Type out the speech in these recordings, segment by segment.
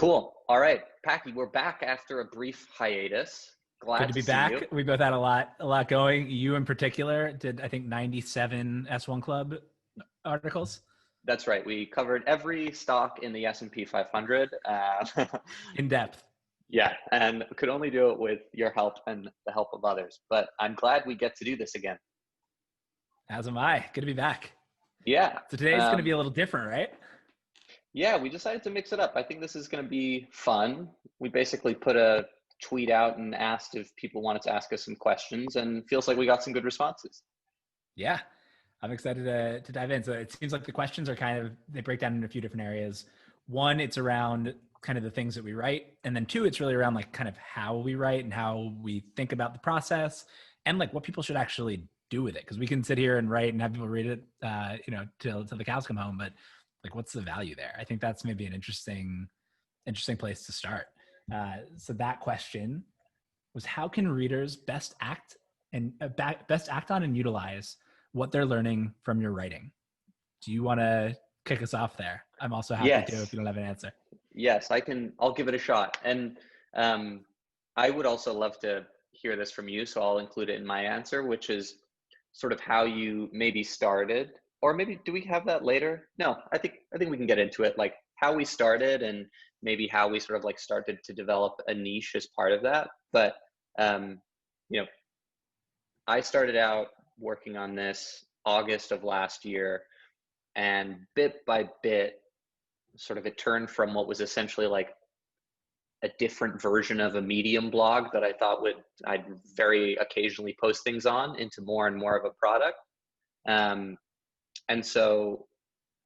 Cool. All right, Packy, we're back after a brief hiatus. Good Glad to to be see you. back. We both had a lot going. You in particular did, I think, 97 S1 Club articles That's right. We covered every stock in the S&P 500. in depth. Yeah, and could only do it with your help and the help of others. But I'm glad we get to do this again. As am I. Good to be back. Yeah. So today's going to be a little different, right? Yeah, we decided to mix it up. I think this is going to be fun. We basically put a tweet out and asked if people wanted to ask us some questions, and feels like we got some good responses. Yeah. I'm excited to dive in. So it seems like the questions are they break down in a few different areas. One, it's around kind of the things that we write. And then two, it's really around like kind of how we write and how we think about the process and like what people should actually do with it. Cause we can sit here and write and have people read it, till the cows come home, but like, what's the value there? I think that's maybe an interesting place to start. So that question was, how can readers best act on and utilize what they're learning from your writing? Do you want to kick us off there? I'm also happy to if Yes. you don't have an answer. Yes, I can. I'll give it a shot. And I would also love to hear this from you, so I'll include it in my answer, which is sort of how you maybe started, or maybe do we have that later? No, I think we can get into it, like how we started and maybe how we sort of like started to develop a niche as part of that. But um, you know, I started out working on this August of last year, and bit by bit, sort of it turned from what was essentially like a different version of a Medium blog that I thought I'd very occasionally post things on into more and more of a product. Um, and so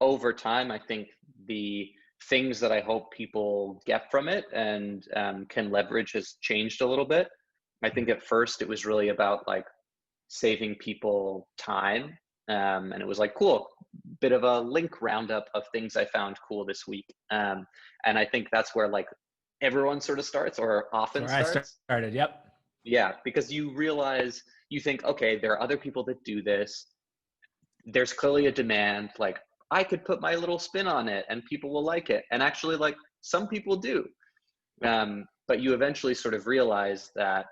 over time, I think the things that I hope people get from it and can leverage has changed a little bit. I think at first it was really about like saving people time. And it was like, cool, bit of a link roundup of things I found cool this week. And I think that's where like everyone sort of starts or So often where I starts. started. Yep. Yeah, because you realize, you think, okay, there are other people that do this. There's clearly a demand. Like, I could put my little spin on it and people will like it. And actually, like, some people do. But you eventually sort of realize that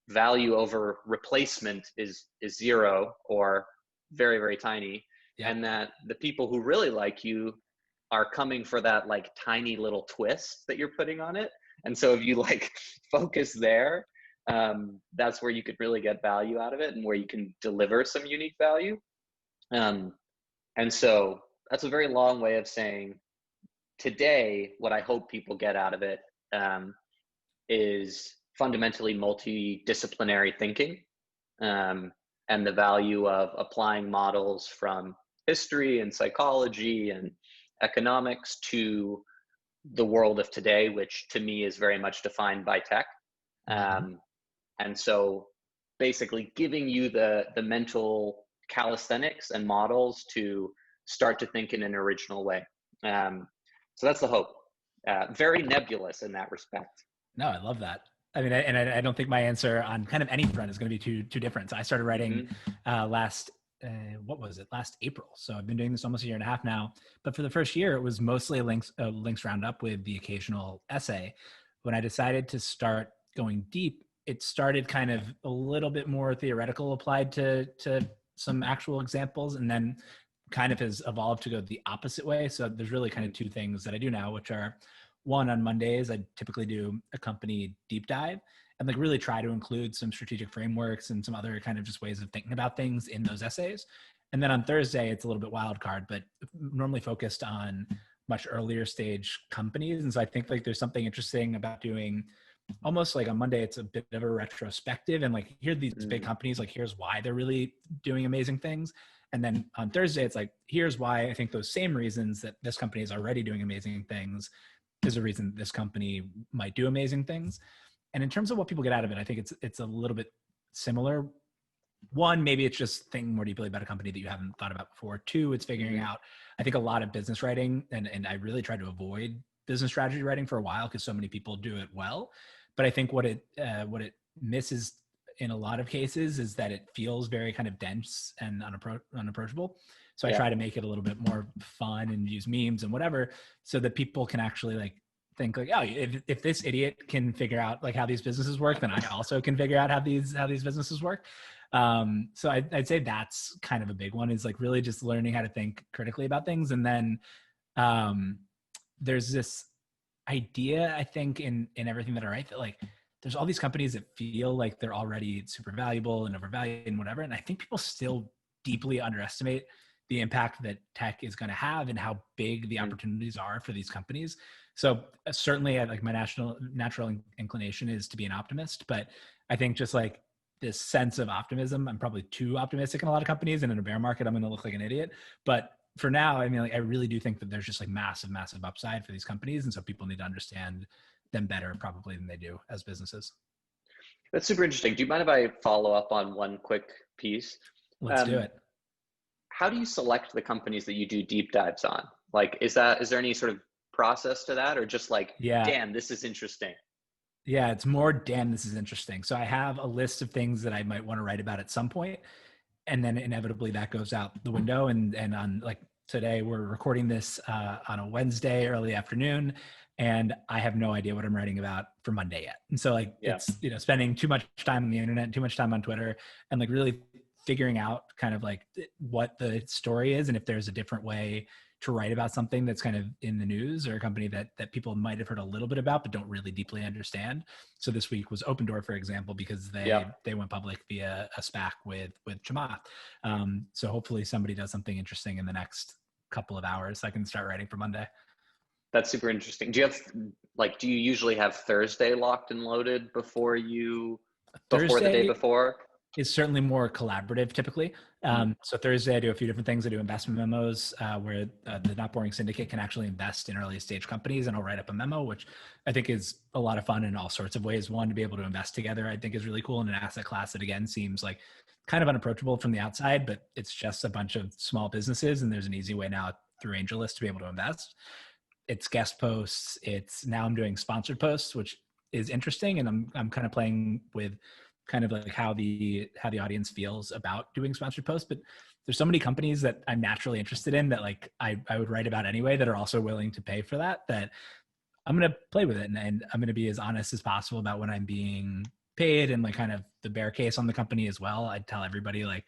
value over replacement is zero or very, very tiny. Yep. And that the people who really like you are coming for that like tiny little twist that you're putting on it. And so if you like focus there, that's where you could really get value out of it and where you can deliver some unique value. And so that's a very long way of saying today, what I hope people get out of it is fundamentally multidisciplinary thinking, and the value of applying models from history and psychology and economics to the world of today, which to me is very much defined by tech. And so basically giving you the mental calisthenics and models to start to think in an original way. So that's the hope. Very nebulous in that respect. No, I love that. I mean, I don't think my answer on kind of any front is going to be too different. So I started writing last April. So I've been doing this almost a year and a half now. But for the first year, it was mostly a links roundup with the occasional essay. When I decided to start going deep, it started kind of a little bit more theoretical, applied to some actual examples, and then kind of has evolved to go the opposite way. So there's really kind of two things that I do now, which are, one, on Mondays, I typically do a company deep dive and like really try to include some strategic frameworks and some other kind of just ways of thinking about things in those essays. And then on Thursday, it's a little bit wild card, but normally focused on much earlier stage companies. And so I think like there's something interesting about doing almost like on Monday, it's a bit of a retrospective and like, here are these big companies, like here's why they're really doing amazing things. And then on Thursday, it's like, here's why I think those same reasons that this company is already doing amazing things is a reason this company might do amazing things. And in terms of what people get out of it, I think it's a little bit similar. One, maybe it's just thinking more deeply about a company that you haven't thought about before. Two, it's figuring out, I think a lot of business writing, and I really tried to avoid business strategy writing for a while because so many people do it well. But I think what it misses in a lot of cases is that it feels very kind of dense and unapproachable. So I try to make it a little bit more fun and use memes and whatever, so that people can actually like think like, oh, if this idiot can figure out like how these businesses work, then I also can figure out how these businesses work. So I'd say that's kind of a big one, is like really just learning how to think critically about things. And then there's this idea, I think, in everything that I write, that like there's all these companies that feel like they're already super valuable and overvalued and whatever. And I think people still deeply underestimate the impact that tech is going to have and how big the opportunities are for these companies. So certainly like my natural inclination is to be an optimist, but I think just like this sense of optimism, I'm probably too optimistic in a lot of companies, and in a bear market, I'm going to look like an idiot. But for now, I mean, like, I really do think that there's just like massive upside for these companies. And so people need to understand them better probably than they do as businesses. That's super interesting. Do you mind if I follow up on one quick piece? Let's do it. How do you select the companies that you do deep dives on? Like, is there any sort of process to that, or just like, damn, this is interesting? Yeah, it's more, damn, this is interesting. So I have a list of things that I might want to write about at some point, and then inevitably that goes out the window. And on like today, we're recording this on a Wednesday early afternoon, and I have no idea what I'm writing about for Monday yet. And so like it's, you know, spending too much time on the internet, too much time on Twitter, and like really figuring out kind of like what the story is, and if there's a different way to write about something that's kind of in the news, or a company that people might have heard a little bit about but don't really deeply understand. So this week was Open Door, for example, because they went public via a SPAC with Chamath. So hopefully somebody does something interesting in the next couple of hours so I can start writing for Monday. That's super interesting. Do you usually have Thursday locked and loaded before the day before? Is certainly more collaborative typically. So Thursday I do a few different things. I do investment memos where the Not Boring Syndicate can actually invest in early stage companies, and I'll write up a memo, which I think is a lot of fun in all sorts of ways. One, to be able to invest together, I think is really cool in an asset class that again seems like kind of unapproachable from the outside, but it's just a bunch of small businesses, and there's an easy way now through AngelList to be able to invest. It's guest posts. Now I'm doing sponsored posts, which is interesting, and I'm kind of playing with kind of like how the audience feels about doing sponsored posts. But there's so many companies that I'm naturally interested in that like I would write about anyway, that are also willing to pay for that I'm going to play with it. And I'm going to be as honest as possible about when I'm being paid, and like kind of the bear case on the company as well. I'd tell everybody like,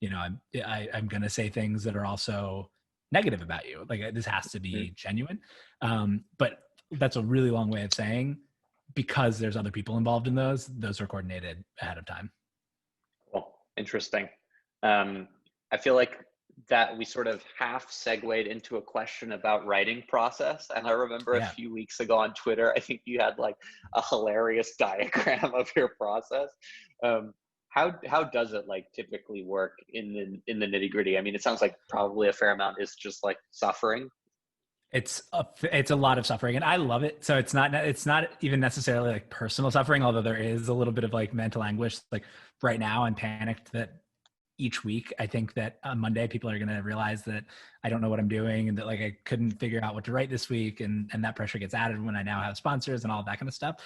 you know, I'm going to say things that are also negative about you. Like this has to be genuine. But that's a really long way of saying, because there's other people involved in those are coordinated ahead of time. Cool. Interesting. I feel like that we sort of half segued into a question about writing process. And I remember a few weeks ago on Twitter, I think you had like a hilarious diagram of your process. How does it like typically work in the nitty gritty? I mean, it sounds like probably a fair amount is just like suffering. It's a lot of suffering, and I love it. So it's not even necessarily like personal suffering, although there is a little bit of like mental anguish. Like right now I'm panicked that each week I think that on Monday people are going to realize that I don't know what I'm doing, and that like I couldn't figure out what to write this week, and that pressure gets added when I now have sponsors and all that kind of stuff.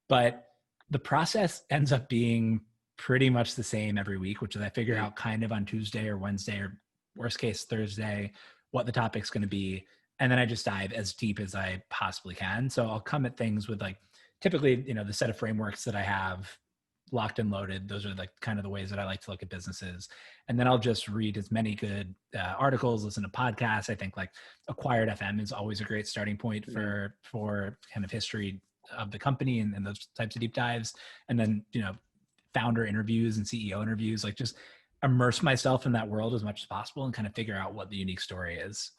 But the process ends up being pretty much the same every week, which is I figure out kind of on Tuesday or Wednesday, or worst case Thursday, what the topic's going to be. And then I just dive as deep as I possibly can. So I'll come at things with like, typically, you know, the set of frameworks that I have locked and loaded. Those are like kind of the ways that I like to look at businesses. And then I'll just read as many good articles, listen to podcasts. I think like Acquired FM is always a great starting point for kind of history of the company and those types of deep dives. And then, you know, founder interviews and CEO interviews, like just immerse myself in that world as much as possible and kind of figure out what the unique story is.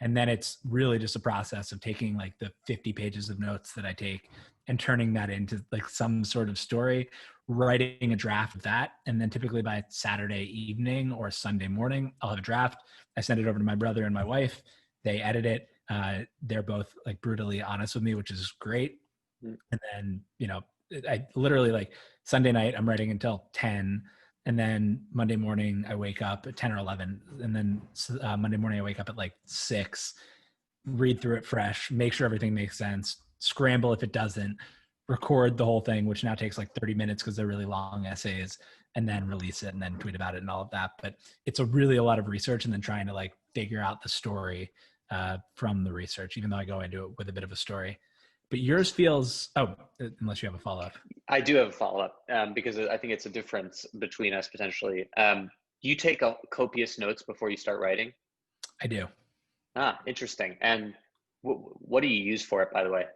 And then it's really just a process of taking like the 50 pages of notes that I take and turning that into like some sort of story, writing a draft of that. And then typically by Saturday evening or Sunday morning, I'll have a draft. I send it over to my brother and my wife. They edit it. They're both like brutally honest with me, which is great. And then, you know, I literally like Sunday night, I'm writing until 10. And then Monday morning I wake up at 10 or 11. And then Monday morning I wake up at like 6, read through it fresh, make sure everything makes sense, scramble if it doesn't, record the whole thing, which now takes like 30 minutes because they're really long essays, and then release it and then tweet about it and all of that. But it's really a lot of research and then trying to like figure out the story from the research, even though I go into it with a bit of a story. But yours feels, unless you have a follow-up. I do have a follow-up because I think it's a difference between us potentially. You take copious notes before you start writing? I do. Ah, interesting. And what do you use for it, by the way?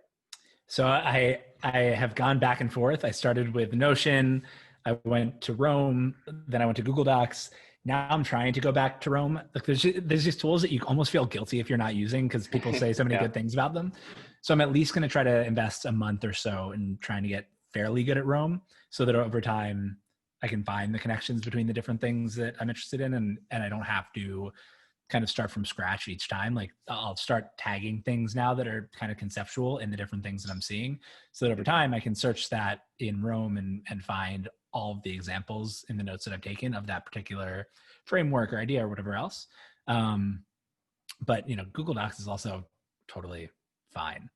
So I have gone back and forth. I started with Notion. I went to Rome. Then I went to Google Docs. Now I'm trying to go back to Rome. Like there's these tools that you almost feel guilty if you're not using because people say so many Yeah. good things about them. So I'm at least going to try to invest a month or so in trying to get fairly good at Rome so that over time I can find the connections between the different things that I'm interested in and I don't have to kind of start from scratch each time. Like I'll start tagging things now that are kind of conceptual in the different things that I'm seeing so that over time I can search that in Rome and find all of the examples in the notes that I've taken of that particular framework or idea or whatever else. But Google Docs is also totally fine.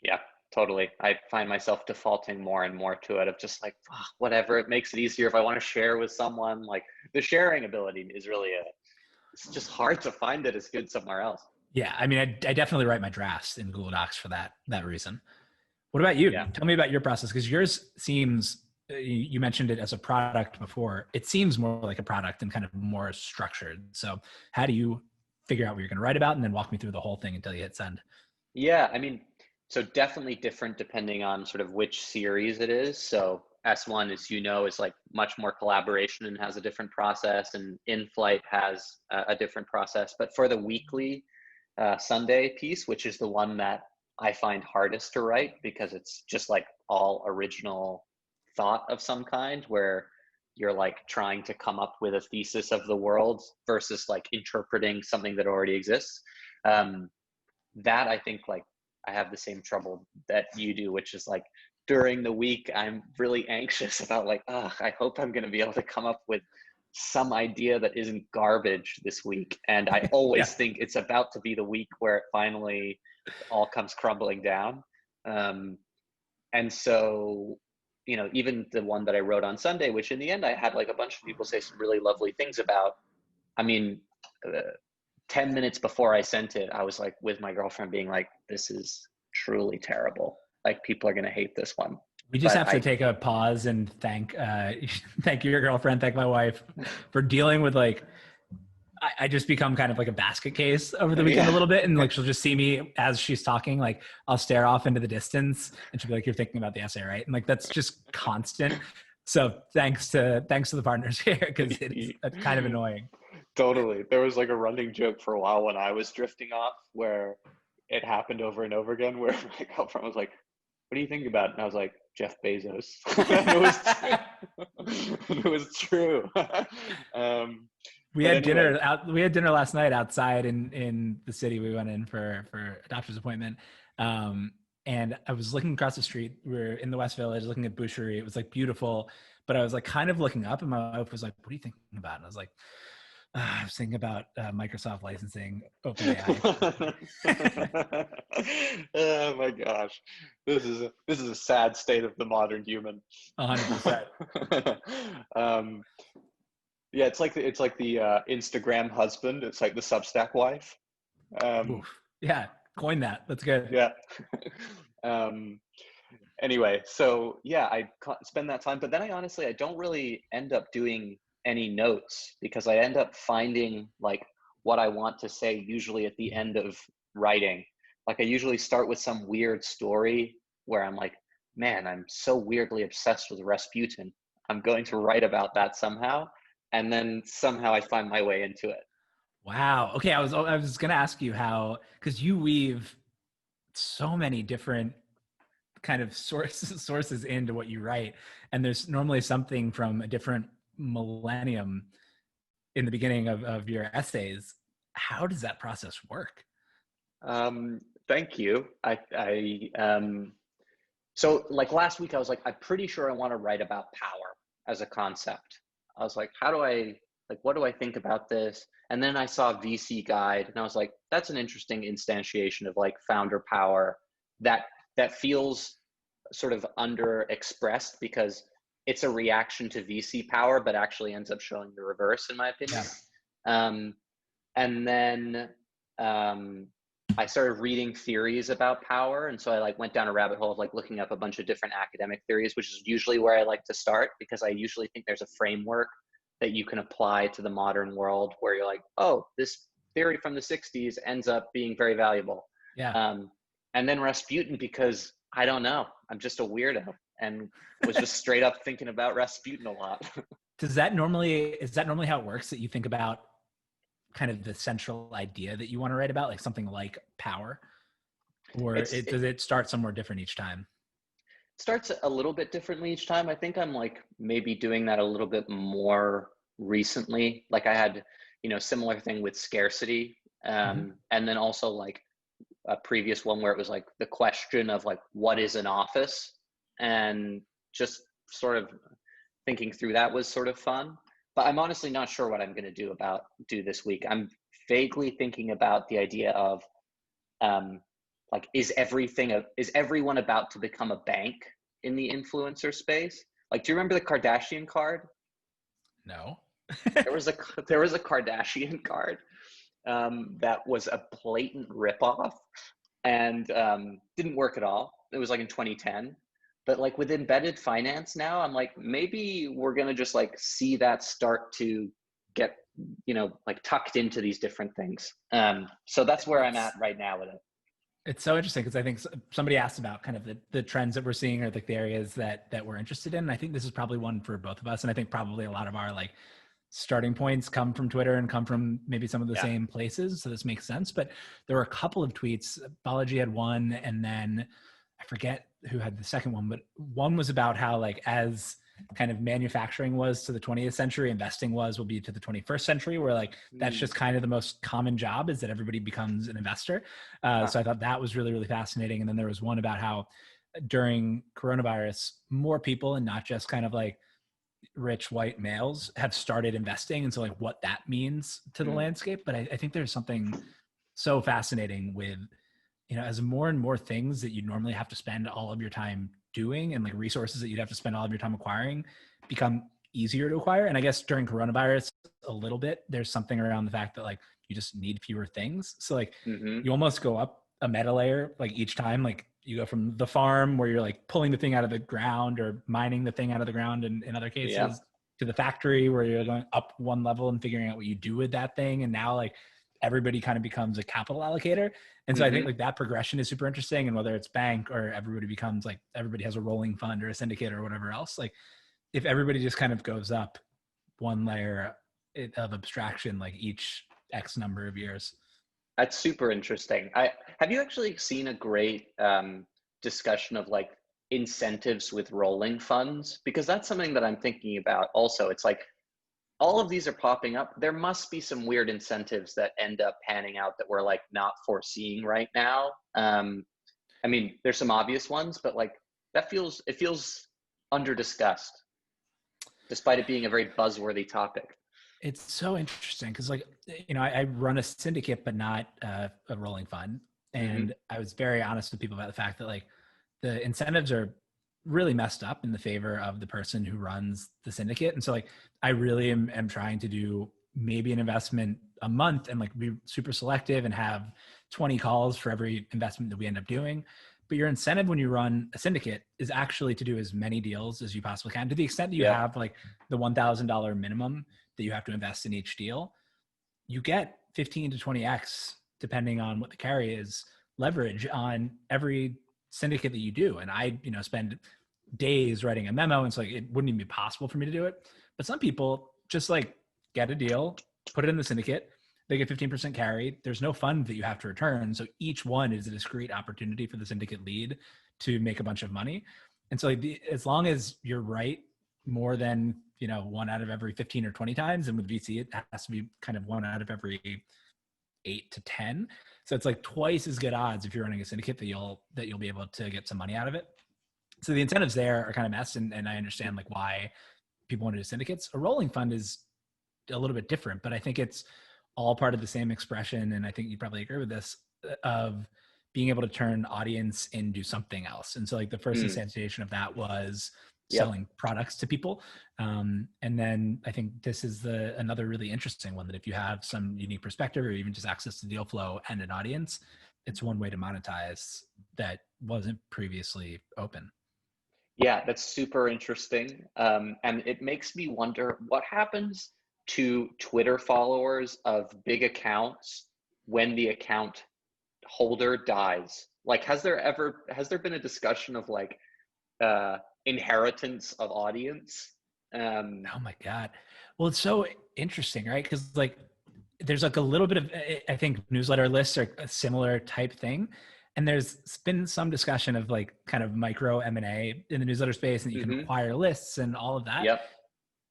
Yeah, totally. I find myself defaulting more and more to it of just like, whatever, it makes it easier if I want to share with someone. Like the sharing ability is really it's just hard to find it as good somewhere else. Yeah, I mean, I definitely write my drafts in Google Docs for that reason. What about you? Yeah. Tell me about your process because yours seems, you mentioned it as a product before. It seems more like a product and kind of more structured. So how do you figure out what you're going to write about and then walk me through the whole thing until you hit send? Yeah, I mean, so definitely different depending on sort of which series it is. So S1, as you know, is like much more collaboration and has a different process, and In Flight has a different process. But for the weekly Sunday piece, which is the one that I find hardest to write because it's just like all original thought of some kind, where you're like trying to come up with a thesis of the world versus like interpreting something that already exists. Um, that I think like I have the same trouble that you do, which is like during the week I'm really anxious about like, I hope I'm going to be able to come up with some idea that isn't garbage this week. And I always Yeah. think it's about to be the week where it finally all comes crumbling down. And so, even the one that I wrote on Sunday, which in the end I had like a bunch of people say some really lovely things about. I mean, 10 minutes before I sent it, I was like with my girlfriend being like, this is truly terrible. Like people are going to hate this one. We just have to take a pause and thank your girlfriend, thank my wife for dealing with like, I just become kind of like a basket case over the weekend a little bit. And like, she'll just see me as she's talking, like I'll stare off into the distance and she'll be like, you're thinking about the essay, right? And like, that's just constant. So thanks to the partners here because it's kind of annoying. Totally. There was like a running joke for a while when I was drifting off where it happened over and over again where my girlfriend was like, what do you think about it? And I was like, Jeff Bezos. It was true. We had dinner last night outside in the city. We went in for a doctor's appointment. And I was looking across the street. We were in the West Village looking at Boucherie. It was like beautiful, but I was like kind of looking up and my wife was like, what are you thinking about? And I was like, I was thinking about Microsoft licensing OpenAI. Oh my gosh, this is a sad state of the modern human. 100%. Yeah, it's like the Instagram husband. It's like the Substack wife. Yeah, coin that. That's good. Yeah. Anyway, so yeah, I spend that time, but then I don't really end up doing any notes because I end up finding like what I want to say usually at the end of writing. Like I usually start with some weird story where I'm like, man, I'm so weirdly obsessed with Rasputin. I'm going to write about that somehow. And then somehow I find my way into it. Wow. Okay. I was going to ask you how, because you weave so many different kind of sources into what you write. And there's normally something from a different millennium in the beginning of your essays. How does that process work? Thank you. So like last week, I was like, I'm pretty sure I want to write about power as a concept. I was like, what do I think about this? And then I saw VC Guide and I was like, that's an interesting instantiation of like founder power that feels sort of underexpressed because it's a reaction to VC power, but actually ends up showing the reverse in my opinion. Yeah. And then I started reading theories about power. And so I like went down a rabbit hole of like looking up a bunch of different academic theories, which is usually where I like to start because I usually think there's a framework that you can apply to the modern world where you're like, oh, this theory from the 60s ends up being very valuable. Yeah. Um, and then Rasputin, because I don't know, I'm just a weirdo and was just straight up thinking about Rasputin a lot. Is that normally how it works, that you think about kind of the central idea that you want to write about, like something like power, or It does it start somewhere different each time? starts a little bit differently each time. I think I'm like maybe doing that a little bit more recently. Like I had, similar thing with scarcity. Mm-hmm. And then also like a previous one where it was like the question of like, what is an office? And just sort of thinking through that was sort of fun. But I'm honestly not sure what I'm going to do this week. I'm vaguely thinking about the idea of um, like is everyone about to become a bank in the influencer space? Like, do you remember the Kardashian card? No. There was a there was a Kardashian card that was a blatant ripoff and didn't work at all. It was like in 2010. But like with embedded finance now, I'm like, maybe we're gonna just like see that start to get, like tucked into these different things. So that's where I'm at It's right now with it. it's so interesting because I think somebody asked about kind of the trends that we're seeing, or like the areas that we're interested in. And I think this is probably one for both of us. And I think probably a lot of our like starting points come from Twitter and come from maybe some of the Yeah. same places. So this makes sense. But there were a couple of tweets. Balaji had one, and then I forget who had the second one, but one was about how like as kind of manufacturing was to the 20th century, investing will be to the 21st century, where like that's Mm. just kind of the most common job, is that everybody becomes an investor. Huh. So I thought that was really, really fascinating. And then there was one about how during coronavirus, more people, and not just kind of like rich white males, have started investing. And so like what that means to the Mm. landscape. But I think there's something so fascinating with, as more and more things that you normally have to spend all of your time doing, and like resources that you'd have to spend all of your time acquiring, become easier to acquire. And I guess during coronavirus, a little bit, there's something around the fact that like you just need fewer things. So like Mm-hmm. you almost go up a meta layer like each time. Like you go from the farm where you're like pulling the thing out of the ground or mining the thing out of the ground in other Yeah. cases, to the factory where you're going up one level and figuring out what you do with that thing. And now like everybody kind of becomes a capital allocator. And so I think Mm-hmm. like that progression is super interesting. And whether it's bank or everybody becomes like, everybody has a rolling fund or a syndicate or whatever else, like if everybody just kind of goes up one layer of abstraction, like each X number of years. That's super interesting. I have you actually seen a great discussion of like incentives with rolling funds? Because that's something that I'm thinking about also. It's like all of these are popping up. There must be some weird incentives that end up panning out that we're like not foreseeing right now. I mean, there's some obvious ones, but like it feels under discussed, despite it being a very buzzworthy topic. It's so interesting because, like, I run a syndicate, but not a rolling fund. Mm-hmm. And I was very honest with people about the fact that, like, the incentives are really messed up in the favor of the person who runs the syndicate. And so, like, I really am trying to do maybe an investment a month and, like, be super selective and have 20 calls for every investment that we end up doing. But your incentive when you run a syndicate is actually to do as many deals as you possibly can, to the extent that you Yeah. have, like, the $1,000 minimum that you have to invest in each deal. You get 15 to 20x, depending on what the carry is, leverage on every syndicate that you do. And I, spend days writing a memo, and so like it wouldn't even be possible for me to do it. But some people just like get a deal, put it in the syndicate, they get 15% carry. There's no fund that you have to return. So each one is a discrete opportunity for the syndicate lead to make a bunch of money. And so like as long as you're right more than, one out of every 15 or 20 times, and with VC, it has to be kind of one out of every 8 to 10. So it's like twice as good odds if you're running a syndicate that you'll be able to get some money out of it. So the incentives there are kind of messed, and I understand like why people want to do syndicates. A rolling fund is a little bit different, but I think it's all part of the same expression. And I think you probably agree with this, of being able to turn audience into something else. And so like the first Mm. instantiation of that was Yep. selling products to people. And then I think this is another really interesting one, that if you have some unique perspective or even just access to deal flow and an audience, it's one way to monetize that wasn't previously open. Yeah, that's super interesting. And it makes me wonder what happens to Twitter followers of big accounts when the account holder dies. Like, has there been a discussion of like inheritance of audience? Oh my God. Well, it's so interesting, right? Because like there's like a little bit of, I think newsletter lists are a similar type thing. And there's been some discussion of like kind of micro M&A in the newsletter space, and you can Mm-hmm. acquire lists and all of that. Yep,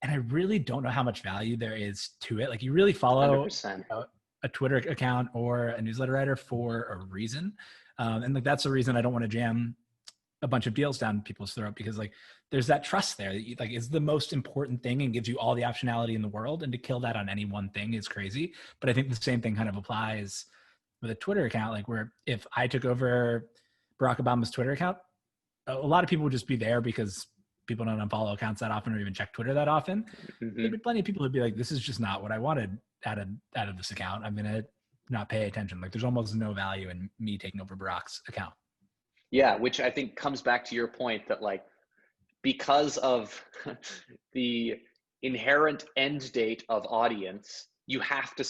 And I really don't know how much value there is to it. Like you really follow 100%. a Twitter account or a newsletter writer for a reason. And like that's the reason I don't want to jam a bunch of deals down people's throat, because like there's that trust there that you, like is the most important thing and gives you all the optionality in the world. And to kill that on any one thing is crazy. But I think the same thing kind of applies with a Twitter account. Like where if I took over Barack Obama's Twitter account, a lot of people would just be there because people don't unfollow accounts that often or even check Twitter that often. There'd Mm-hmm. be plenty of people who'd be like, this is just not what I wanted out of this account. I'm going to not pay attention. Like there's almost no value in me taking over Barack's account. Yeah, which I think comes back to your point that like because of the inherent end date of audience, you have to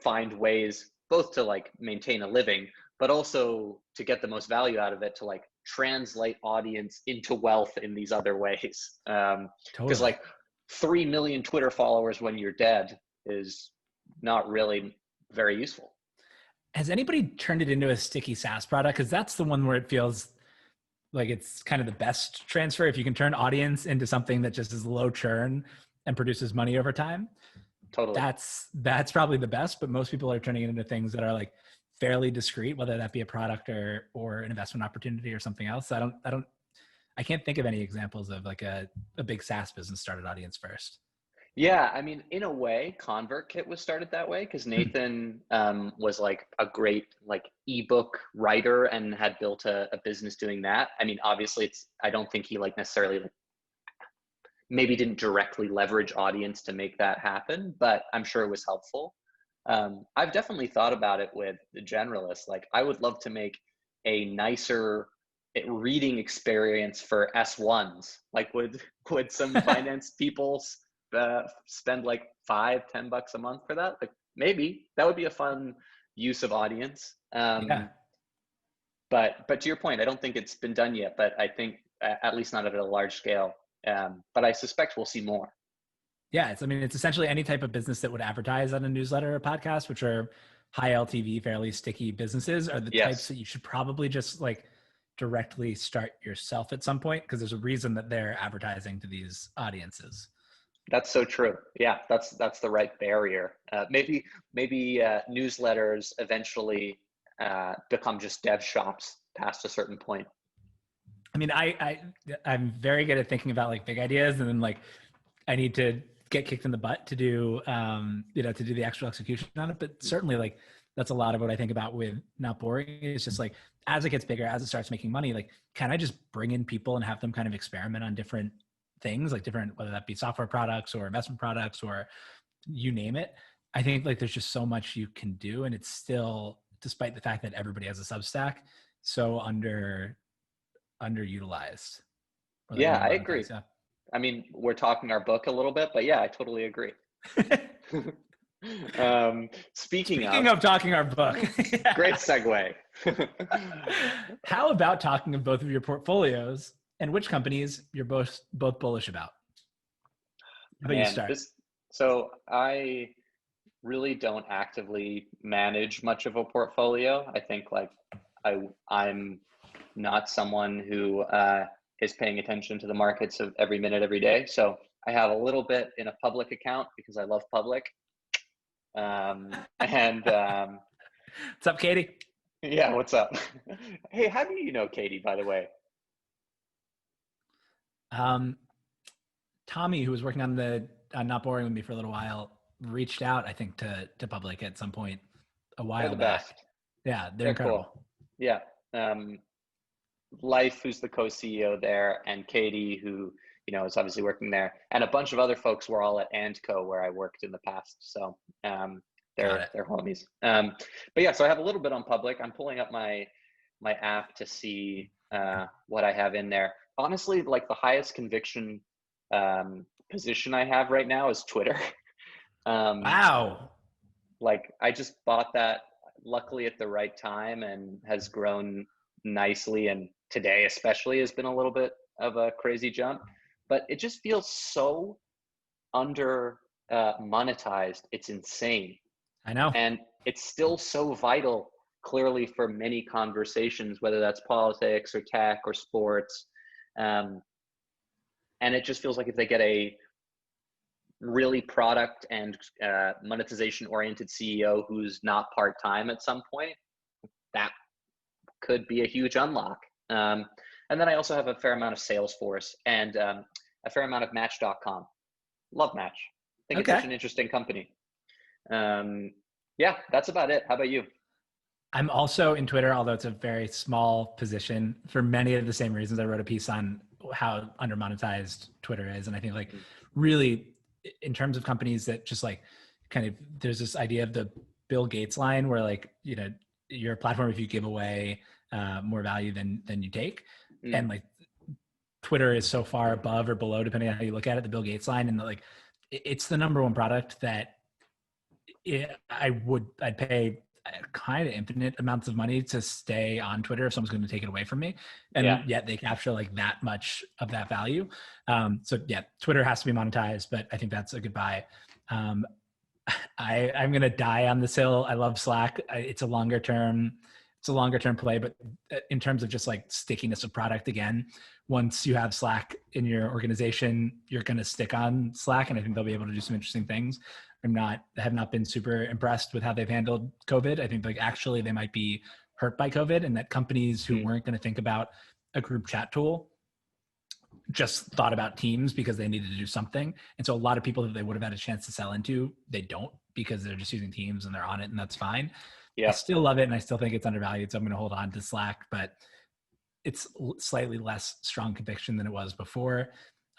find ways both to like maintain a living, but also to get the most value out of it, to like translate audience into wealth in these other ways. Because Totally. like 3 million Twitter followers when you're dead is not really very useful. Has anybody turned it into a sticky SaaS product? Because that's the one where it feels like it's kind of the best transfer. If you can turn audience into something that just is low churn and produces money over time, Totally. that's probably the best. But most people are turning it into things that are like fairly discrete, whether that be a product or an investment opportunity or something else. I can't think of any examples of like a big SaaS business started audience first. Yeah, I mean, in a way, ConvertKit was started that way because Nathan was like a great like ebook writer and had built a business doing that. I mean, obviously, I don't think he like necessarily like, maybe didn't directly leverage audience to make that happen, but I'm sure it was helpful. I've definitely thought about it with the generalists. Like, I would love to make a nicer reading experience for S1s. Like, would some finance people spend like $5-10 a month for that? Like, maybe that would be a fun use of audience. Yeah. But to your point, I don't think it's been done yet. But I think at least not at a large scale. But I suspect we'll see more. Yeah, it's essentially any type of business that would advertise on a newsletter or podcast, which are high LTV, fairly sticky businesses, are the types Yes. that you should probably just like directly start yourself at some point, because there's a reason that they're advertising to these audiences. That's so true. Yeah, that's the right barrier. Maybe newsletters eventually become just dev shops past a certain point. I mean, I'm very good at thinking about like big ideas, and then like I need to get kicked in the butt to do to do the actual execution on it. But certainly like that's a lot of what I think about with Not Boring. It's just like as it gets bigger, as it starts making money, like can I just bring in people and have them kind of experiment on different things, like different, whether that be software products or investment products or you name it. I think like there's just so much you can do, and it's still, despite the fact that everybody has a Substack, so underutilized or like Yeah, I agree. undermonetized. Yeah. I mean, we're talking our book a little bit, but yeah, I totally agree. Speaking Speaking of, of talking our book, great segue. how about talking of both of your portfolios and which companies you're both bullish about? How about you Man, start? so I really don't actively manage much of a portfolio. I think like I'm not someone who is paying attention to the markets of every minute, every day. So I have a little bit in a public account because I love public. And What's up, Katie? yeah, what's up? Hey, how do you know Katie, by the way? Um, Tommy, who was working on Not Boring with me for a little while, reached out, I think, to public at some point a They're while the back. best. Yeah, they're They're incredible. cool. Yeah. Life, who's the co-CEO there, and Katie, who is obviously working there, and a bunch of other folks were all at Andco where I worked in the past. So Got it. They're homies. But yeah, so I have a little bit on public. I'm pulling up my app to see what I have in there. Honestly, like the highest conviction position I have right now is Twitter. Wow. Like I just bought that luckily at the right time and has grown nicely. And today especially has been a little bit of a crazy jump, but it just feels so under monetized. It's insane. I know. And it's still so vital clearly for many conversations, whether that's politics or tech or sports. And it just feels like if they get a really product and monetization oriented CEO who's not part-time at some point, that could be a huge unlock. And then I also have a fair amount of Salesforce and a fair amount of Match.com. Love Match. I think it's such an interesting company. Yeah, that's about it. How about you? I'm also in Twitter, although it's a very small position for many of the same reasons. I wrote a piece on how undermonetized Twitter is. And I think like really in terms of companies that just like kind of, there's this idea of the Bill Gates line where like, you know, you're a platform if you give away more value than you take. And like Twitter is so far above or below, depending on how you look at it, the Bill Gates line. And like, it's the number one product that I'd pay kind of infinite amounts of money to stay on Twitter if someone's going to take it away from me. And yet they capture like that much of that value. So yeah, Twitter has to be monetized, but I think that's a good buy. I'm going to die on this hill. I love Slack. It's a longer term play, but in terms of just like stickiness of product, again, once you have Slack in your organization, you're going to stick on Slack. And I think they'll be able to do some interesting things. Have not been super impressed with how they've handled COVID. I think like actually they might be hurt by COVID, and that companies who weren't going to think about a group chat tool just thought about Teams because they needed to do something. And so a lot of people that they would have had a chance to sell into, they don't, because they're just using Teams and they're on it, and that's fine. Yeah. I still love it, and I still think it's undervalued. So I'm going to hold on to Slack, but it's slightly less strong conviction than it was before.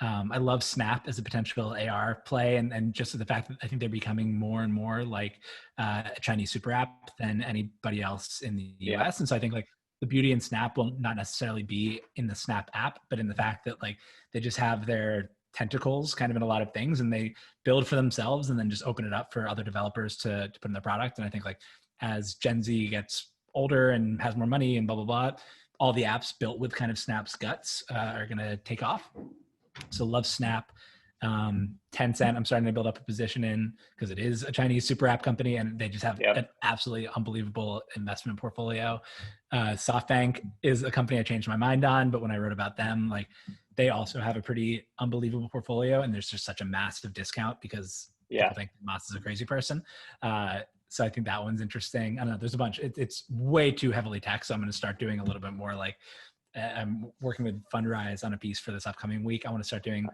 I love Snap as a potential AR play, and just the fact that I think they're becoming more and more like a Chinese super app than anybody else in the US. And so I think like the beauty in Snap will not necessarily be in the Snap app, but in the fact that like they just have their tentacles kind of in a lot of things, and they build for themselves and then just open it up for other developers to put in their product. And I think like as Gen Z gets older and has more money and blah, blah, blah, all the apps built with kind of Snap's guts are going to take off. So love Snap. Tencent, I'm starting to build up a position in because it is a Chinese super app company, and they just have an absolutely unbelievable investment portfolio. SoftBank is a company I changed my mind on, but when I wrote about them, like they also have a pretty unbelievable portfolio, and there's just such a massive discount because people think Mas is a crazy person. So I think that one's interesting. I don't know. There's a bunch. It's way too heavily tech, so I'm going to start doing a little bit more like I'm working with Fundrise on a piece for this upcoming week. I want to start doing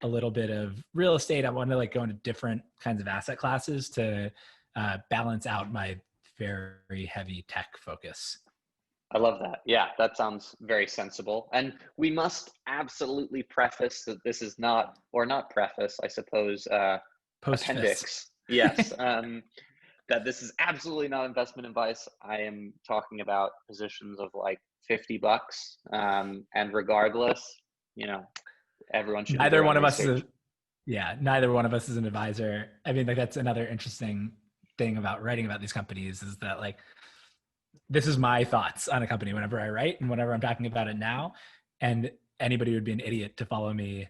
a little bit of real estate. I want to like go into different kinds of asset classes to balance out my very heavy tech focus. I love that. Yeah, that sounds very sensible. And we must absolutely preface that this is not, or not preface, I suppose, appendix. Yes. That this is absolutely not investment advice. I am talking about positions of like $50. And regardless, you know, everyone should. Neither one of us is neither one of us is an advisor. I mean, like that's another interesting thing about writing about these companies is that like this is my thoughts on a company whenever I write and whenever I'm talking about it now. And anybody would be an idiot to follow me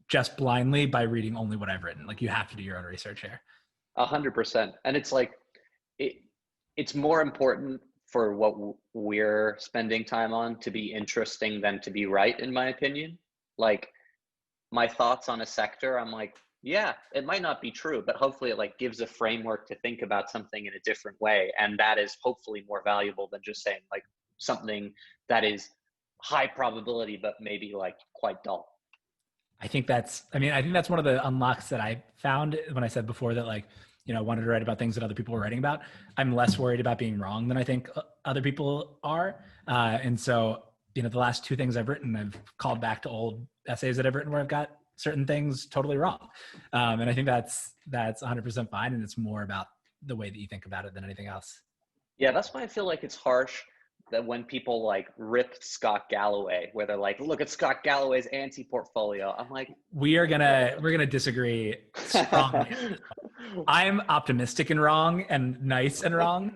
just blindly by reading only what I've written. Like you have to do your own research here. 100%. And it's like, it's more important for what we're spending time on to be interesting than to be right, in my opinion. Like my thoughts on a sector, I'm like, yeah, it might not be true, but hopefully it like gives a framework to think about something in a different way. And that is hopefully more valuable than just saying like something that is high probability, but maybe like quite dull. I think that's one of the unlocks that I found when I said before that like, you know, I wanted to write about things that other people were writing about. I'm less worried about being wrong than I think other people are. And so, you know, the last two things I've written, I've called back to old essays that I've written where I've got certain things totally wrong. And I think that's 100% fine. And it's more about the way that you think about it than anything else. Yeah, that's why I feel like it's harsh that when people like rip Scott Galloway, where they're like, "Look at Scott Galloway's anti-portfolio." I'm like, We're gonna disagree strongly. I'm optimistic and wrong and nice and wrong.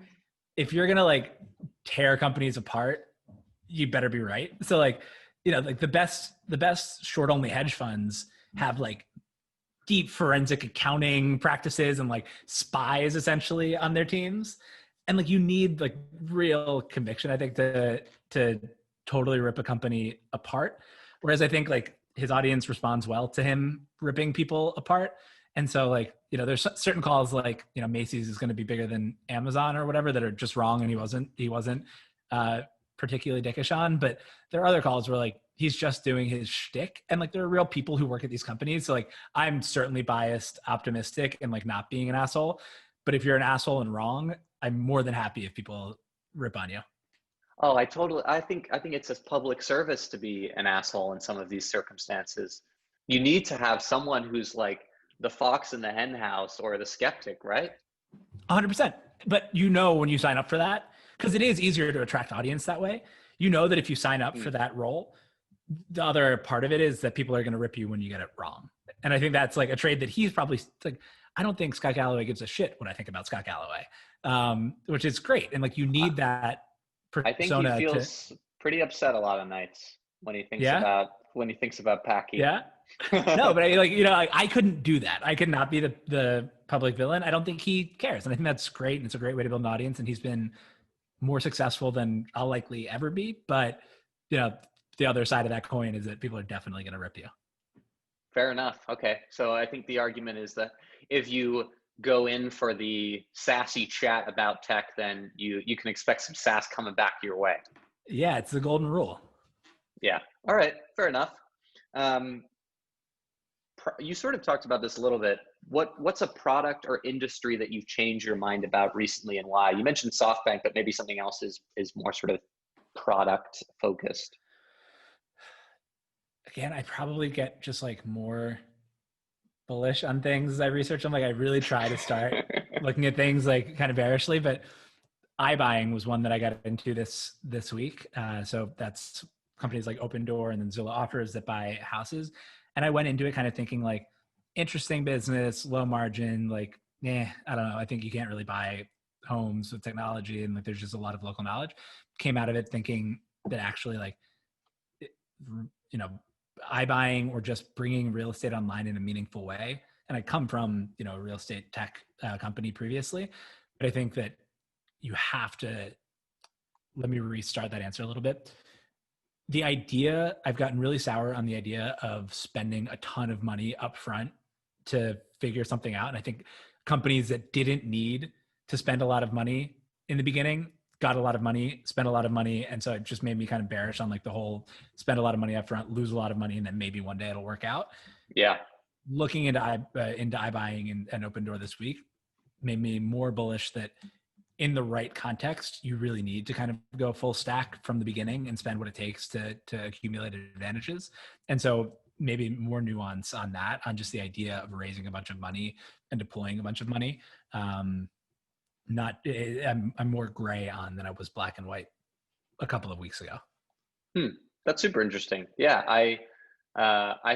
If you're gonna like tear companies apart, you better be right. So like, like the best short only hedge funds have like deep forensic accounting practices and like spies essentially on their teams. And like you need like real conviction, I think, to totally rip a company apart. Whereas I think like his audience responds well to him ripping people apart. And so like, there's certain calls like, Macy's is going to be bigger than Amazon or whatever that are just wrong. And he wasn't particularly dickish on, but there are other calls where like, he's just doing his shtick. And like, there are real people who work at these companies. So like, I'm certainly biased, optimistic, and like not being an asshole. But if you're an asshole and wrong, I'm more than happy if people rip on you. Oh, I think it's a public service to be an asshole in some of these circumstances. You need to have someone who's like the fox in the hen house or the skeptic, right? 100%. But when you sign up for that, because it is easier to attract audience that way, that if you sign up for Mm. that role, the other part of it is that people are going to rip you when you get it wrong. And I think that's like a trade that he's probably like, I don't think Scott Galloway gives a shit when I think about Scott Galloway, which is great. And like, you need that I think he persona to, feels pretty upset a lot of nights yeah, when he thinks about Packy. yeah. No, but I couldn't do that. I could not be the public villain. I don't think he cares. And I think that's great. And it's a great way to build an audience. And he's been more successful than I'll likely ever be. But, the other side of that coin is that people are definitely going to rip you. Fair enough. Okay. So I think the argument is that if you go in for the sassy chat about tech, then you can expect some sass coming back your way. Yeah, it's the golden rule. Yeah. All right. Fair enough. Um, you sort of talked about this a little bit. What's a product or industry that you've changed your mind about recently, and why? You mentioned SoftBank, but maybe something else is more sort of product focused. Again, I probably get just like more bullish on things as I research them. Like I really try to start looking at things like kind of bearishly, but iBuying was one that I got into this week. So that's companies like Open Door and then Zillow Offers that buy houses. And I went into it kind of thinking like interesting business, low margin, like, I don't know. I think you can't really buy homes with technology and like there's just a lot of local knowledge. Came out of it thinking that actually like, you know, iBuying or just bringing real estate online in a meaningful way. And I come from, a real estate tech company previously, but I think that you have to, let me restart that answer a little bit. The idea, I've gotten really sour on the idea of spending a ton of money up front to figure something out. And I think companies that didn't need to spend a lot of money in the beginning got a lot of money, spent a lot of money. And so it just made me kind of bearish on like the whole spend a lot of money up front, lose a lot of money, and then maybe one day it'll work out. Yeah. Looking into iBuying and Open Door this week made me more bullish that in the right context, you really need to kind of go full stack from the beginning and spend what it takes to accumulate advantages. And so maybe more nuance on that, on just the idea of raising a bunch of money and deploying a bunch of money. I'm more gray on than I was black and white a couple of weeks ago. That's super interesting. Yeah, I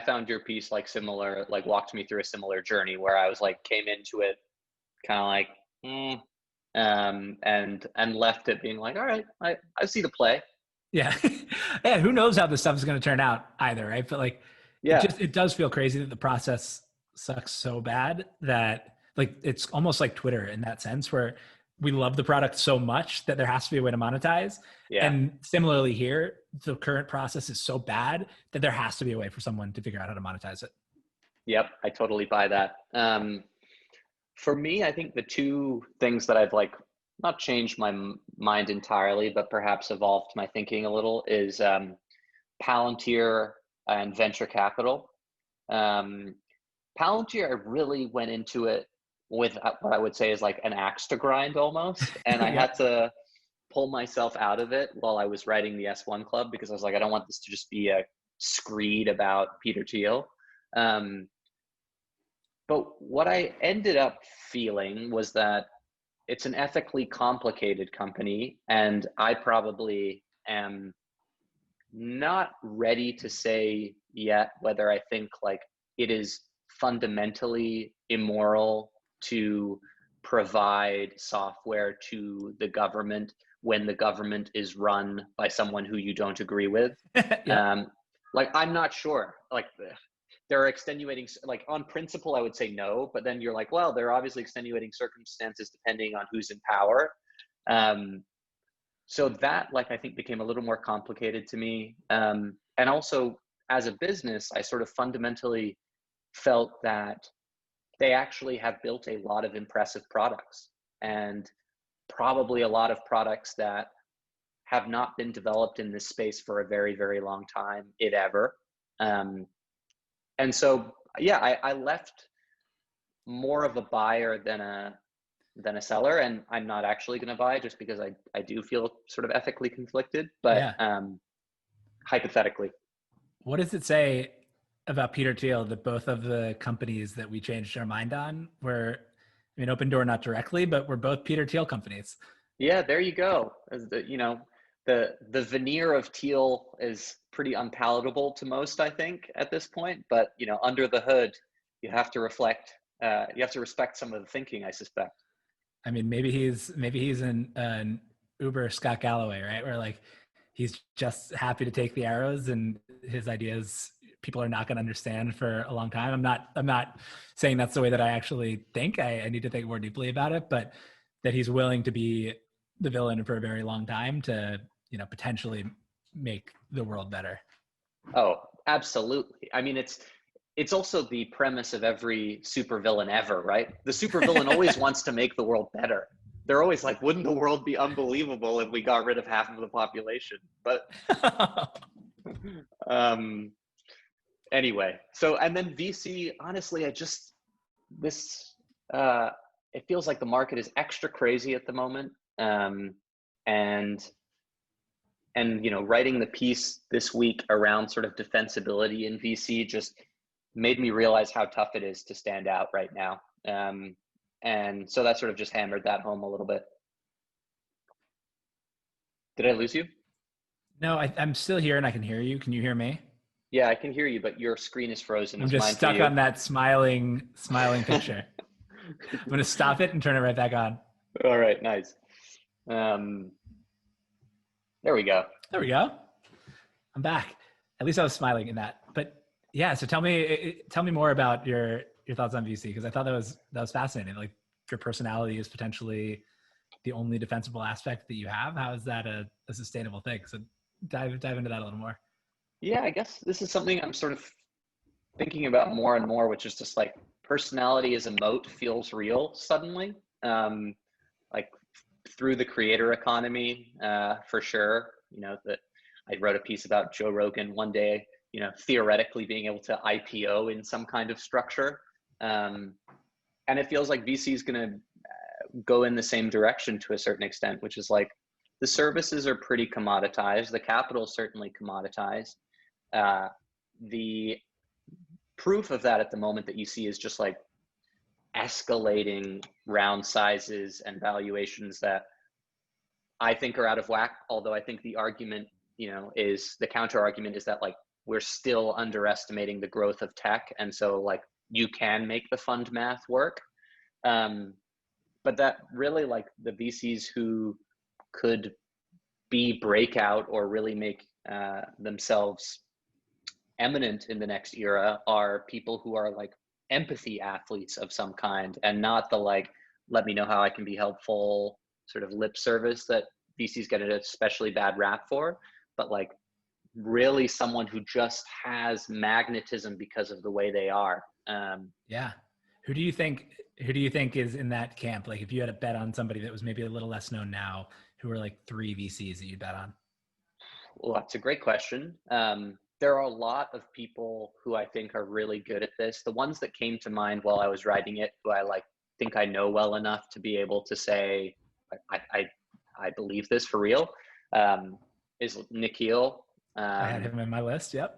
found your piece like similar, like walked me through a similar journey where I was like came into it kind of like and left it being like, all right, I see the play. Yeah. Yeah, who knows how this stuff is going to turn out either. I feel like it does feel crazy that the process sucks so bad that like it's almost like Twitter in that sense where we love the product so much that there has to be a way to monetize. Yeah. And similarly here, the current process is so bad that there has to be a way for someone to figure out how to monetize it. Yep, I totally buy that. For me, I think the two things that I've like not changed my mind entirely, but perhaps evolved my thinking a little is Palantir and venture capital. Palantir, I really went into it with what I would say is like an axe to grind almost. And I had to pull myself out of it while I was writing the S1 Club because I was like, I don't want this to just be a screed about Peter Thiel. But what I ended up feeling was that it's an ethically complicated company, and I probably am not ready to say yet whether I think like it is fundamentally immoral to provide software to the government when the government is run by someone who you don't agree with. Yep. Like, I'm not sure. Like, there are extenuating, like on principle, I would say no, but then you're like, well, there are obviously extenuating circumstances depending on who's in power. So that, like, I think became a little more complicated to me. And also, as a business, I sort of fundamentally felt that they actually have built a lot of impressive products, and probably a lot of products that have not been developed in this space for a very, very long time, if ever. And so, yeah, I left more of a buyer than a seller, and I'm not actually going to buy just because I do feel sort of ethically conflicted, but Yeah. hypothetically. What does it say about Peter Thiel that both of the companies that we changed our mind on were, I mean, Open Door not directly, but we're both Peter Thiel companies? Yeah, there you go. The veneer of Thiel is pretty unpalatable to most, I think, at this point. But under the hood, you have to reflect. You have to respect some of the thinking, I suspect. I mean, maybe he's an Uber Scott Galloway, right? Where like he's just happy to take the arrows, and his ideas people are not going to understand for a long time. I'm not saying that's the way that I actually think. I need to think more deeply about it, but that he's willing to be the villain for a very long time to potentially make the world better. Oh, absolutely. I mean, it's also the premise of every supervillain ever, right? The supervillain always wants to make the world better. They're always like, wouldn't the world be unbelievable if we got rid of half of the population? But anyway, so, and then VC, honestly, this, it feels like the market is extra crazy at the moment. And writing the piece this week around sort of defensibility in VC just made me realize how tough it is to stand out right now. And so that sort of just hammered that home a little bit. Did I lose you? No, I'm still here and I can hear you. Can you hear me? Yeah, I can hear you, but your screen is frozen. I'm Is just mine for stuck you? on that smiling picture. I'm going to stop it and turn it right back on. All right, nice. There we go. There we go. I'm back. At least I was smiling in that. But yeah, so tell me more about your thoughts on VC, because I thought that was fascinating. Like, your personality is potentially the only defensible aspect that you have. How is that a sustainable thing? So dive into that a little more. Yeah, I guess this is something I'm sort of thinking about more and more, which is just like personality as a moat feels real suddenly. Like through the creator economy, for sure. That I wrote a piece about Joe Rogan one day, theoretically being able to IPO in some kind of structure. And it feels like VC is going to go in the same direction to a certain extent, which is like the services are pretty commoditized. The capital is certainly commoditized. The proof of that at the moment that you see is just like escalating round sizes and valuations that I think are out of whack. Although I think the argument, is the counter argument is that like we're still underestimating the growth of tech, and so like you can make the fund math work. But that really, like, the VCs who could be breakout or really make themselves eminent in the next era are people who are like empathy athletes of some kind, and not the like, let me know how I can be helpful sort of lip service that VCs get an especially bad rap for, but like really someone who just has magnetism because of the way they are. Yeah. Who do you think is in that camp? Like, if you had to bet on somebody that was maybe a little less known now, who are like 3 VCs that you'd bet on? Well, that's a great question. There are a lot of people who I think are really good at this. The ones that came to mind while I was writing it, who I like think I know well enough to be able to say I believe this for real, is Nikhil. I had him in my list. Yep.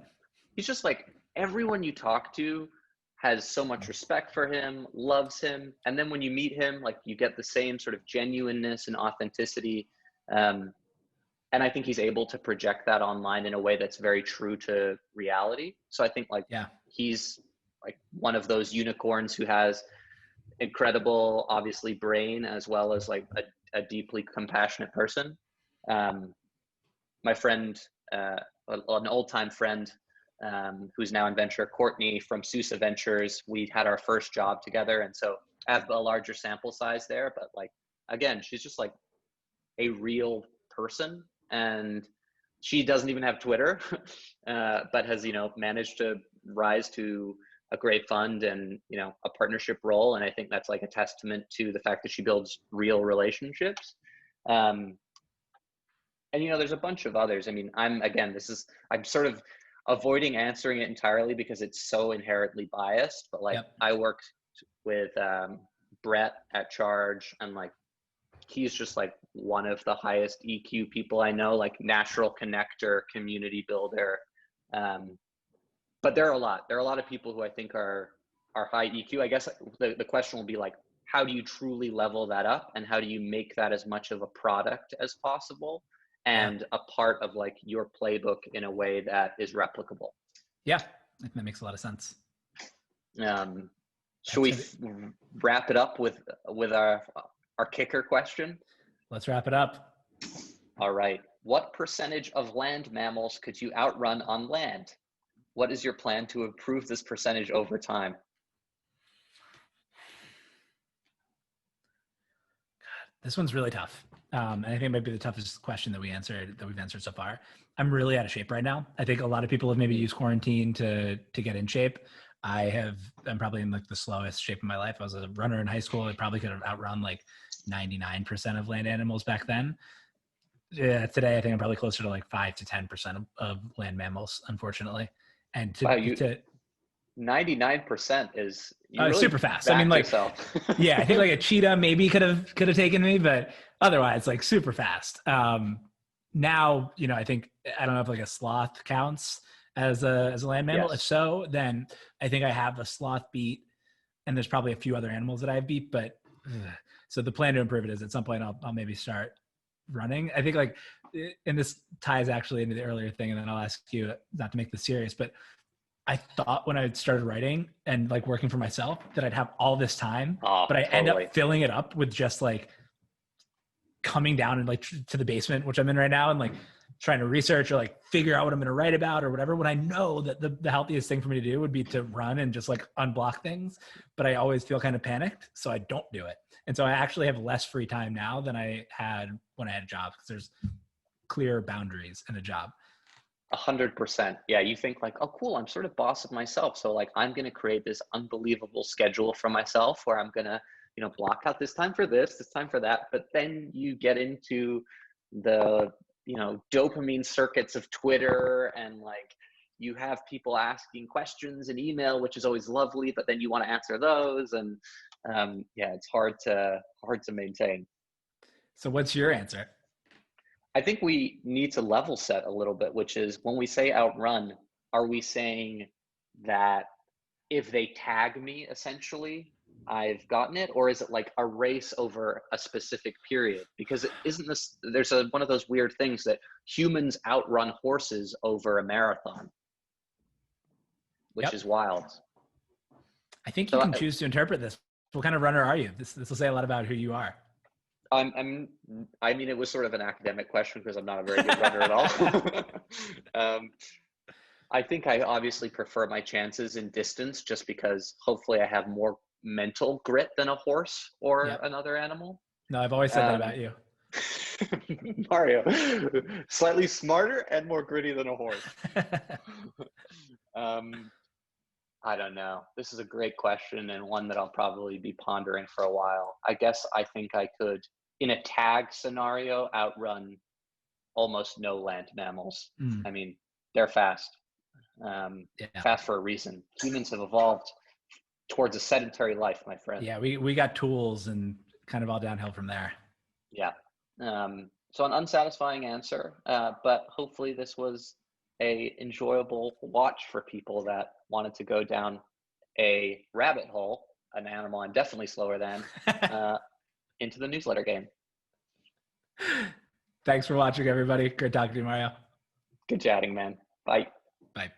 He's just like, everyone you talk to has so much respect for him, loves him. And then when you meet him, like you get the same sort of genuineness and authenticity. And I think he's able to project that online in a way that's very true to reality. So I think like he's like one of those unicorns who has incredible, obviously, brain as well as like a deeply compassionate person. My friend, an old time friend, who's now in venture, Courtney from Sousa Ventures, we had our first job together. And so I have a larger sample size there, but like, again, she's just like a real person, and she doesn't even have Twitter, but has, managed to rise to a great fund and, a partnership role. And I think that's like a testament to the fact that she builds real relationships. And, there's a bunch of others. I mean, I'm sort of avoiding answering it entirely because it's so inherently biased, but like I worked with Brett at Charge, and like, he's just like one of the highest EQ people I know, like natural connector, community builder. But there are a lot of people who I think are high EQ. I guess the question will be like, how do you truly level that up, and how do you make that as much of a product as possible and a part of like your playbook in a way that is replicable? Yeah, that makes a lot of sense. Should we wrap it up with our kicker question? Let's wrap it up. All right. What percentage of land mammals could you outrun on land? What is your plan to improve this percentage over time? God, this one's really tough. And I think it might be the toughest question that we've answered so far. I'm really out of shape right now. I think a lot of people have maybe used quarantine to get in shape. I'm probably in like the slowest shape of my life. I was a runner in high school. I probably could have outrun like 99% of land animals back then. Yeah, today I think I'm probably closer to like 5 to 10% of land mammals, unfortunately. And 99% is really super fast. I mean, like, yeah, I think like a cheetah maybe could have taken me, but otherwise, like super fast. Now, I think, I don't know if like a sloth counts as a land mammal. Yes. If so, then I think I have a sloth beat, and there's probably a few other animals that I beat. But so the plan to improve it is at some point I'll maybe start running. I think like, and this ties actually into the earlier thing, and then I'll ask you not to make this serious, but I thought when I started writing and like working for myself that I'd have all this time, but I end up filling it up with just like coming down and like to the basement, which I'm in right now, and like trying to research or like figure out what I'm going to write about or whatever, when I know that the healthiest thing for me to do would be to run and just like unblock things. But I always feel kind of panicked, so I don't do it. And so I actually have less free time now than I had when I had a job, because there's clear boundaries in a job. 100%. Yeah. You think like, oh, cool, I'm sort of boss of myself. So like, I'm going to create this unbelievable schedule for myself where I'm going to, block out this time for this time for that. But then you get into the, dopamine circuits of Twitter, and like you have people asking questions in email, which is always lovely, but then you want to answer those. And it's hard to maintain. So what's your answer? I think we need to level set a little bit, which is when we say outrun, are we saying that if they tag me, essentially, I've gotten it? Or is it like a race over a specific period? Because there's one of those weird things that humans outrun horses over a marathon, which is wild. I think you can choose to interpret this. What kind of runner are you? This will say a lot about who you are. I mean, it was sort of an academic question because I'm not a very good runner at all. I think I obviously prefer my chances in distance, just because hopefully I have more mental grit than a horse or another animal. No, I've always said that about you. Mario, slightly smarter and more gritty than a horse. I don't know. This is a great question, and one that I'll probably be pondering for a while. I guess I think I could, in a tag scenario, outrun almost no land mammals. I mean, they're fast. Fast for a reason. Humans have evolved towards a sedentary life, my friend. Yeah, we got tools and kind of all downhill from there. Yeah. So an unsatisfying answer, but hopefully this was a enjoyable watch for people that wanted to go down a rabbit hole, an animal I'm definitely slower than, into the newsletter game. Thanks for watching, everybody. Good talking to you, Mario. Good chatting, man. Bye. Bye.